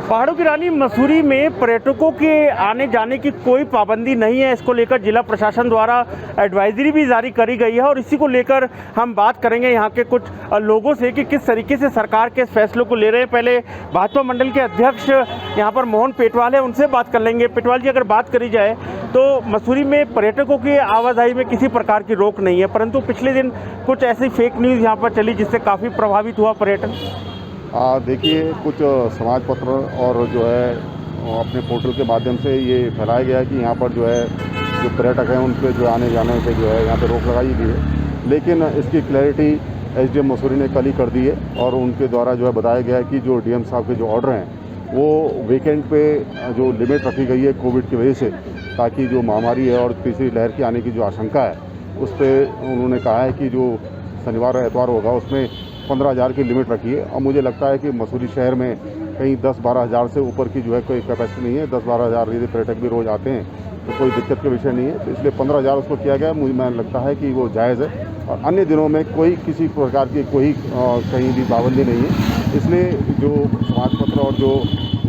पहाड़ों की रानी मसूरी में पर्यटकों के आने जाने की कोई पाबंदी नहीं है। इसको लेकर जिला प्रशासन द्वारा एडवाइजरी भी जारी करी गई है और इसी को लेकर हम बात करेंगे यहाँ के कुछ लोगों से कि किस तरीके से सरकार के फैसलों को ले रहे हैं। पहले भाजपा मंडल के अध्यक्ष यहाँ पर मोहन पेटवाल है, उनसे बात कर लेंगे। पेटवाल जी, अगर बात करी जाए तो मसूरी में पर्यटकों की आवाजाही में किसी प्रकार की रोक नहीं है, परंतु पिछले दिन कुछ ऐसी फेक न्यूज़ यहाँ पर चली जिससे काफ़ी प्रभावित हुआ पर्यटन। देखिए, कुछ समाज पत्र और जो है अपने पोर्टल के माध्यम से ये फैलाया गया है कि यहाँ पर जो है जो पर्यटक हैं उन पे जो आने जाने पे जो है यहाँ पे रोक लगाई गई है, लेकिन इसकी क्लैरिटी एसडीएम मसूरी ने कल ही कर दी है और उनके द्वारा जो है बताया गया है कि जो डीएम साहब के जो ऑर्डर हैं वो वीकेंड पे जो लिमिट रखी गई है कोविड की वजह से, ताकि जो महामारी है और तीसरी लहर की आने की जो आशंका है उस पर उन्होंने कहा है कि जो शनिवार और एतवार होगा उसमें 15,000 की लिमिट रखी है। और मुझे लगता है कि मसूरी शहर में कहीं 10-12 हज़ार से ऊपर की जो है कोई कैपेसिटी नहीं है। 10-12 हज़ार यदि पर्यटक भी रोज़ आते हैं तो कोई दिक्कत का विषय नहीं है, तो इसलिए 15,000 उसको किया गया। मुझे लगता है कि वो जायज़ है और अन्य दिनों में कोई किसी प्रकार की कोई कहीं भी पाबंदी नहीं है। इसलिए जो समाज पत्र और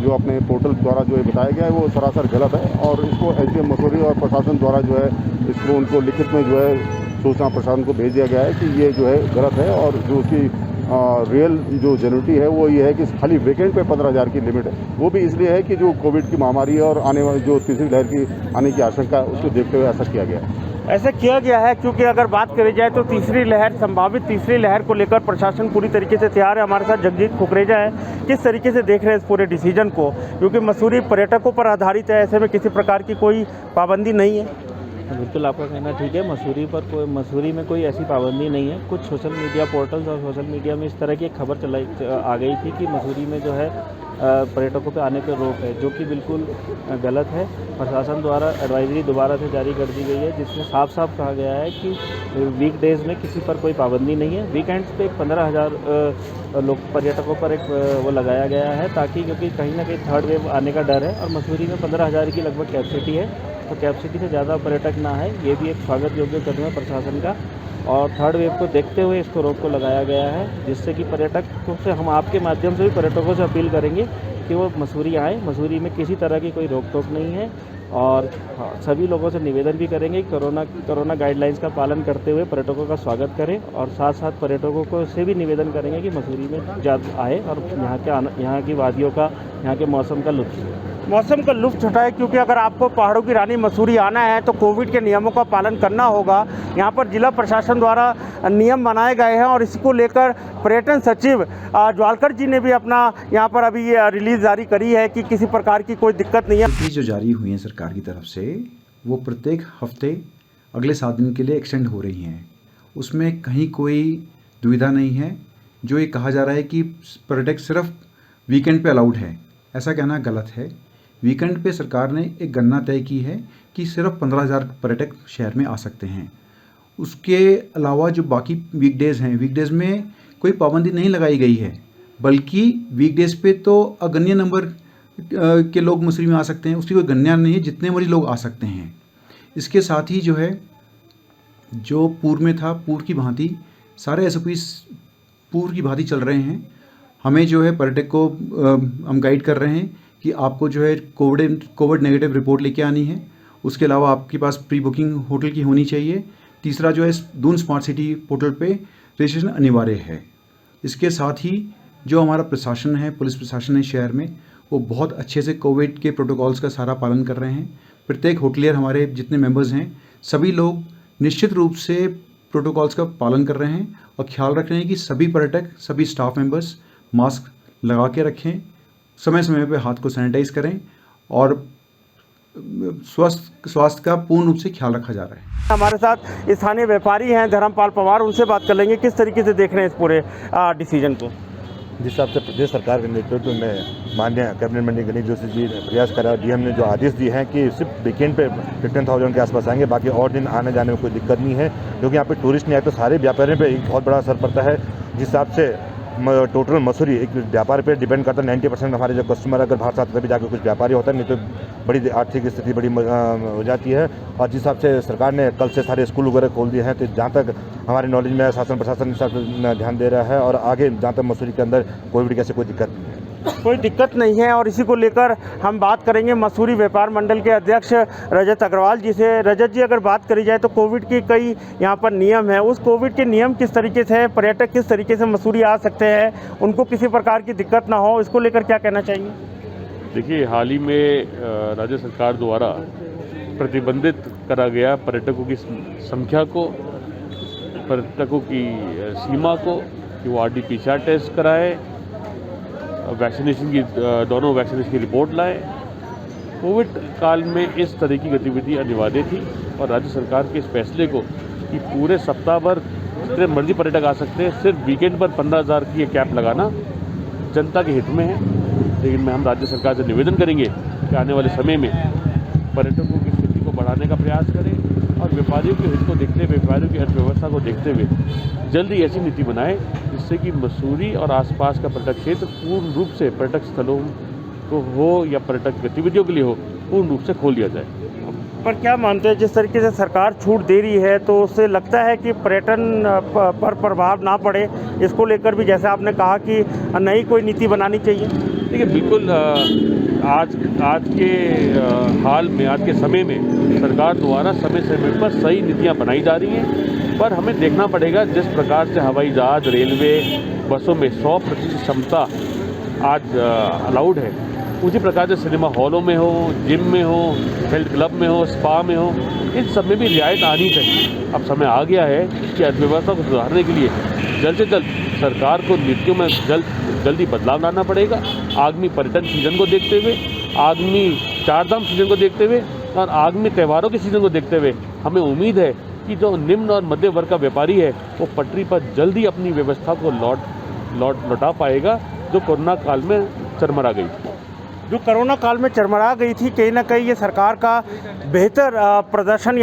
जो अपने पोर्टल द्वारा जो बताया गया है वो सरासर गलत है और इसको एसडीएम मसूरी और प्रशासन द्वारा जो है इसको उनको लिखित में जो है सूचना प्रशासन को भेज दिया गया है कि ये जो है गलत है और जो उसकी रियल जो जेन्युइनिटी है वो ये है कि खाली वीकेंड पे 15,000 की लिमिट है। वो भी इसलिए है कि जो कोविड की महामारी है और आने वाली जो तीसरी लहर की आने की आशंका है उसको देखते हुए ऐसा किया गया है। ऐसा किया गया है क्योंकि अगर बात करी जाए तो तीसरी लहर, संभावित तीसरी लहर को लेकर प्रशासन पूरी तरीके से तैयार है। हमारे साथ जगजीत कुकरेजा है, किस तरीके से देख रहे हैं इस पूरे डिसीजन को, क्योंकि मसूरी पर्यटकों पर आधारित है, ऐसे में किसी प्रकार की कोई पाबंदी नहीं है। बिल्कुल, आपका कहना ठीक है। मसूरी में कोई ऐसी पाबंदी नहीं है। कुछ सोशल मीडिया पोर्टल्स और सोशल मीडिया में इस तरह की एक खबर आ गई थी कि मसूरी में जो है पर्यटकों के आने पर रोक है, जो कि बिल्कुल गलत है। प्रशासन द्वारा एडवाइजरी दोबारा से जारी कर दी गई है जिसमें साफ साफ कहा गया है कि वीकडेज़ में किसी पर कोई पाबंदी नहीं है। वीकेंड्स पे 15,000 लोग पर्यटकों पर एक वो लगाया गया है, ताकि क्योंकि कहीं ना कहीं थर्ड वेव आने का डर है और मसूरी में 15,000 की लगभग कैपेसिटी है, तो कैपेसिटी से ज़्यादा पर्यटक ना है, ये भी एक स्वागत योग्य कदम है प्रशासन का। और थर्ड वेव को देखते हुए इसको रोक को लगाया गया है, जिससे कि पर्यटकों से हम आपके माध्यम से भी पर्यटकों से अपील करेंगे कि वो मसूरी आएँ। मसूरी में किसी तरह की कोई रोक टोक नहीं है और सभी लोगों से निवेदन भी करेंगे कोरोना गाइडलाइंस का पालन करते हुए पर्यटकों का स्वागत करें और साथ साथ पर्यटकों को से भी निवेदन करेंगे कि मसूरी में ज़्यादा आए और यहाँ की वादियों का, यहाँ के मौसम का लुत्फ़ उठाए, क्योंकि अगर आपको पहाड़ों की रानी मसूरी आना है तो कोविड के नियमों का पालन करना होगा। यहाँ पर जिला प्रशासन द्वारा नियम बनाए गए हैं और इसको लेकर पर्यटन सचिव ज्वालकर जी ने भी अपना यहाँ पर अभी ये रिलीज़ जारी करी है कि किसी प्रकार की कोई दिक्कत नहीं है। जो जारी हुई है सरकार की तरफ से वो प्रत्येक हफ्ते अगले 7 दिन के लिए एक्सटेंड हो रही हैं, उसमें कहीं कोई दुविधा नहीं है। जो ये कहा जा रहा है कि पर्यटक सिर्फ वीकेंड पे अलाउड है, ऐसा कहना गलत है। वीकेंड पे सरकार ने एक गणना तय की है कि सिर्फ 15,000 पर्यटक शहर में आ सकते हैं। उसके अलावा जो बाकी वीकडेज़ हैं, वीकडेज़ में कोई पाबंदी नहीं लगाई गई है, बल्कि वीकडेज़ पे तो अगण्य नंबर के लोग मसूरी में आ सकते हैं, उसकी कोई गणना नहीं है, जितने मर्जी लोग आ सकते हैं। इसके साथ ही जो है जो पूर्व में था, पूर्व की भांति सारे SOPs पूर्व की भांति चल रहे हैं। हमें जो है पर्यटक को हम गाइड कर रहे हैं कि आपको जो है कोविड नेगेटिव रिपोर्ट लेके आनी है। उसके अलावा आपके पास प्री बुकिंग होटल की होनी चाहिए। तीसरा जो है दून स्मार्ट सिटी पोर्टल पे रजिस्ट्रेशन अनिवार्य है। इसके साथ ही जो हमारा प्रशासन है, पुलिस प्रशासन है शहर में, वो बहुत अच्छे से कोविड के प्रोटोकॉल्स का सारा पालन कर रहे हैं। प्रत्येक होटलियर, हमारे जितने मेंबर्स हैं, सभी लोग निश्चित रूप से प्रोटोकॉल्स का पालन कर रहे हैं और ख्याल रख रहे हैं कि सभी पर्यटक, सभी स्टाफ मेंबर्स मास्क लगा के रखें, समय समय पे हाथ को सैनिटाइज करें और स्वास्थ्य का पूर्ण रूप से ख्याल रखा जा रहा है। हमारे साथ स्थानीय व्यापारी हैं धर्मपाल पवार, उनसे बात कर लेंगे किस तरीके से देख रहे हैं इस पूरे डिसीजन को। जिस हिसाब से प्रदेश सरकार के नेतृत्व में माननीय कैबिनेट मंत्री गणेश जोशी जी ने प्रयास करा, डीएम ने जो आदेश दिए हैं कि सिर्फ वीकेंड पे 15,000 के आसपास आएंगे, बाकी और दिन आने जाने में कोई दिक्कत नहीं है, क्योंकि यहाँ पे टूरिस्ट नहीं आए तो सारे व्यापारियों पे एक बहुत बड़ा असर पड़ता है। जिस हिसाब से टोटल मसूरी एक व्यापार पे डिपेंड करता है। 90% हमारे जो कस्टमर अगर बाहर से आते तभी जाकर कुछ व्यापारी होता है, नहीं तो बड़ी आर्थिक स्थिति बड़ी हो जाती है। और जिस हिसाब से सरकार ने कल से सारे स्कूल वगैरह खोल दिए हैं, तो जहाँ तक हमारे नॉलेज में शासन प्रशासन इस हिसाब से ध्यान दे रहा है और आगे जहाँ तक मसूरी के अंदर कोविड की ऐसी कोई दिक्कत नहीं है। कोई दिक्कत नहीं है। और इसी को लेकर हम बात करेंगे मसूरी व्यापार मंडल के अध्यक्ष रजत अग्रवाल जी से। रजत जी, अगर बात करी जाए तो कोविड के कई यहाँ पर नियम हैं, उस कोविड के नियम किस तरीके से है, पर्यटक किस तरीके से मसूरी आ सकते हैं, उनको किसी प्रकार की दिक्कत ना हो, इसको लेकर क्या कहना चाहिए? देखिए, हाल ही में राज्य सरकार द्वारा प्रतिबंधित करा गया पर्यटकों की संख्या को, पर्यटकों की सीमा को, कि वो RT-PCR टेस्ट कराए, वैक्सीनेशन की दोनों वैक्सीनेशन की रिपोर्ट लाए। कोविड काल में इस तरह की गतिविधि अनिवार्य थी और राज्य सरकार के इस फैसले को कि पूरे सप्ताह भर जितने मर्जी पर्यटक आ सकते हैं, सिर्फ वीकेंड पर 15,000 की ये कैप लगाना जनता के हित में है। लेकिन हम राज्य सरकार से निवेदन करेंगे कि आने वाले समय में पर्यटकों की स्थिति को बढ़ाने का प्रयास करें और व्यापारियों के हित को देखते हुए, व्यापारियों की अर्थव्यवस्था को देखते हुए जल्दी ऐसी नीति बनाए जिससे कि मसूरी और आसपास का पर्यटक क्षेत्र पूर्ण रूप से पर्यटक स्थलों को हो या पर्यटक गतिविधियों के लिए हो, पूर्ण रूप से खोल दिया जाए। पर क्या मानते हैं, जिस तरीके से सरकार छूट दे रही है तो उससे लगता है कि पर्यटन पर प्रभाव ना पड़े? इसको लेकर भी जैसे आपने कहा कि नई कोई नीति बनानी चाहिए। देखिए, बिल्कुल आज के हाल में, आज के समय में सरकार द्वारा समय समय पर सही नीतियां बनाई जा रही हैं, पर हमें देखना पड़ेगा जिस प्रकार से हवाई जहाज, रेलवे, बसों में 100% क्षमता आज अलाउड है, उसी प्रकार से सिनेमा हॉलों में हो, जिम में हो, हेल्थ क्लब में हो, स्पा में हो, इन सब में भी रियायत आनी चाहिए। अब समय आ गया है कि अर्थव्यवस्था को सुधारने के लिए जल्द से जल्द सरकार को नीतियों में जल्दी बदलाव लाना पड़ेगा। आगामी पर्यटन सीजन को देखते हुए, आगामी चारधाम सीजन को देखते हुए और आगामी त्योहारों के सीजन को देखते हुए हमें उम्मीद है कि जो निम्न और मध्य वर्ग का व्यापारी है वो पटरी पर जल्दी अपनी व्यवस्था को लौटा पाएगा, जो कोरोना काल में चरमरा गई थी। जो कोरोना काल में चरमरा गई थी, कहीं ना कहीं ये सरकार का बेहतर प्रदर्शन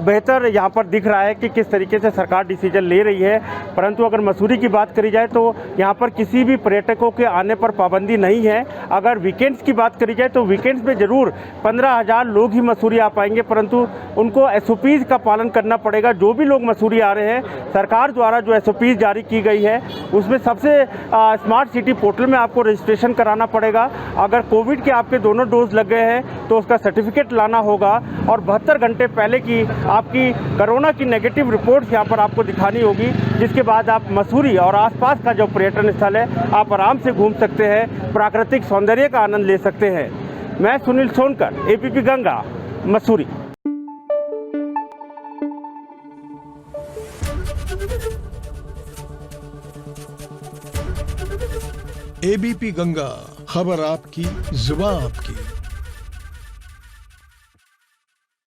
बेहतर यहाँ पर दिख रहा है कि किस तरीके से सरकार डिसीजन ले रही है। परंतु अगर मसूरी की बात करी जाए तो यहाँ पर किसी भी पर्यटकों के आने पर पाबंदी नहीं है। अगर वीकेंड्स की बात करी जाए तो वीकेंड्स में ज़रूर 15,000 लोग ही मसूरी आ पाएंगे, परंतु उनको SOPs का पालन करना पड़ेगा। जो भी लोग मसूरी आ रहे हैं, सरकार द्वारा जो SOPs जारी की गई है उसमें सबसे स्मार्ट सिटी पोर्टल में आपको रजिस्ट्रेशन कराना पड़ेगा। अगर कोविड के आपके दोनों डोज लग गए हैं तो उसका सर्टिफिकेट लाना होगा और 72 घंटे पहले की आपकी कोरोना की नेगेटिव रिपोर्ट यहाँ पर आपको दिखानी होगी, जिसके बाद आप मसूरी और आसपास का जो पर्यटन स्थल है आप आराम से घूम सकते हैं, प्राकृतिक सौंदर्य का आनंद ले सकते हैं। मैं सुनील सोनकर, APP गंगा, मसूरी। ABP गंगा, खबर आपकी, जुबान आपकी।